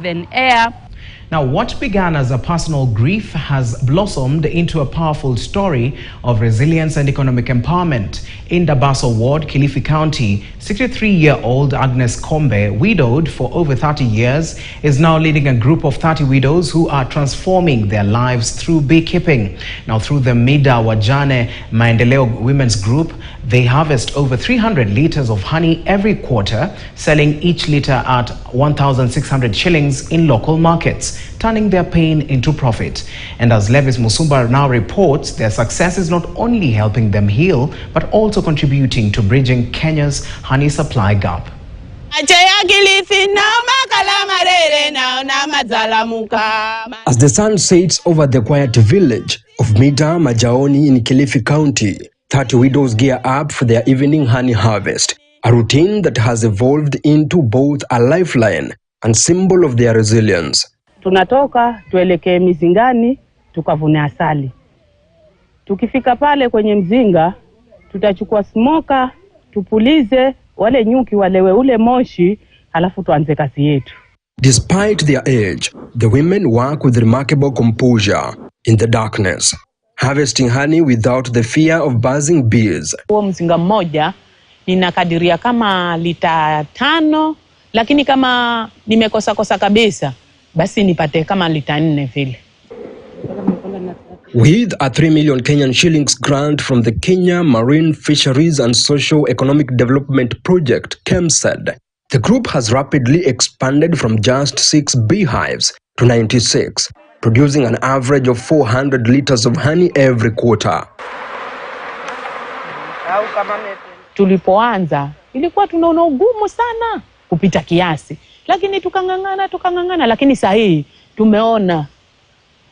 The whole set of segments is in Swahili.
Than air. Now, what began as a personal grief has blossomed into a powerful story of resilience and economic empowerment. In Mombasa Road, Kilifi County, 63-year-old Agnes Kombe, widowed for over 30 years, is now leading a group of 30 widows who are transforming their lives through beekeeping. Now, through the Mida Wajane Maendeleo Women's Group, they harvest over 300 liters of honey every quarter, selling each liter at 1,600 shillings in local markets, turning their pain into profit. And as Levis Musumba now reports, their success is not only helping them heal, but also contributing to bridging Kenya's honey supply gap. As the sun sets over the quiet village of Mida Majaoni in Kilifi County, 30 widows gear up for their evening honey harvest, a routine that has evolved into both a lifeline and symbol of their resilience. Tunatoka tuelekee mizingani tukavune asali. Tukifika pale kwenye mzinga tutachukua smoker, tupulize wale nyuki walewe ule moshi, halafu tuanze kazi yetu. Despite their age, the women work with remarkable composure in the darkness, harvesting honey without the fear of buzzing bees. Huo mzinga mmoja ninakadiria kama lita 5, lakini kama nimekosa kabisa basi nipate kama lita 4 vile. With a 3 million Kenyan shillings grant from the Kenya Marine Fisheries and Socio-Economic Development Project, KEMSED, the group has rapidly expanded from just 6 beehives to 96, producing an average of 400 liters of honey every quarter. Tulipoanza ilikuwa tunaona ugumu sana kupita kiasi, lakini tukangangana, lakini sasa hii tumeona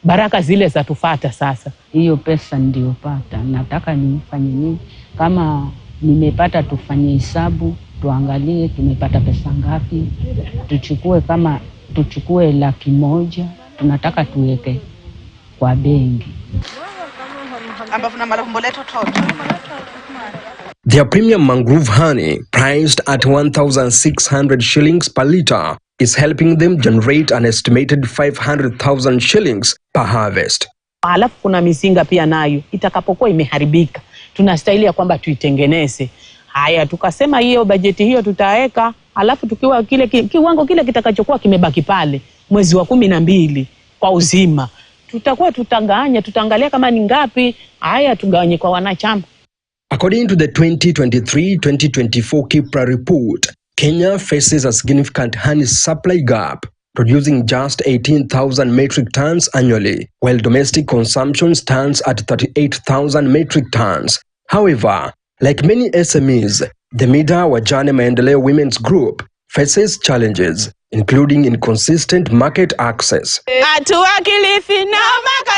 baraka zile za tufata sasa. Hiyo pesa ndio pata, nataka nifanye nini? Kama nimepata tufanye hesabu, tuangalie tumepata pesa ngapi, tuchukue kama tuchukue 100,000, tunataka tuweke kwa benki. Their premium mangrove honey, priced at 1,600 shillings per liter, is helping them generate an estimated 500,000 shillings per harvest. Halafu kuna mizinga pia nayo itakapokuwa imeharibika, tunastahili ya kwamba tuitengeneze. Haya, tukasema hiyo bajeti hiyo tutaweka, halafu tukiwa kiwango kile kitakachokuwa kimebaki pale mwezi wa 12 kwa uzima, tutakuwa tutaangalia kama ni ngapi. Haya, tugawanye kwa wanachama. According to the 2023-2024 KIPRA report, Kenya faces a significant honey supply gap, producing just 18,000 metric tons annually, while domestic consumption stands at 38,000 metric tons. However, like many SMEs, the Mida Wajane Maendeleo Women's Group faces challenges, including inconsistent market access.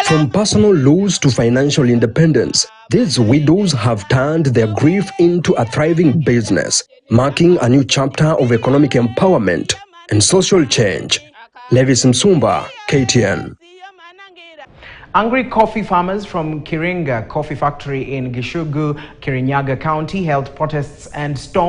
From personal loss to financial independence, these widows have turned their grief into a thriving business, marking a new chapter of economic empowerment and social change. Levis Musumba, KTN. Angry coffee farmers from Kiringa Coffee Factory in Gishugu, Kirinyaga County held protests and stormed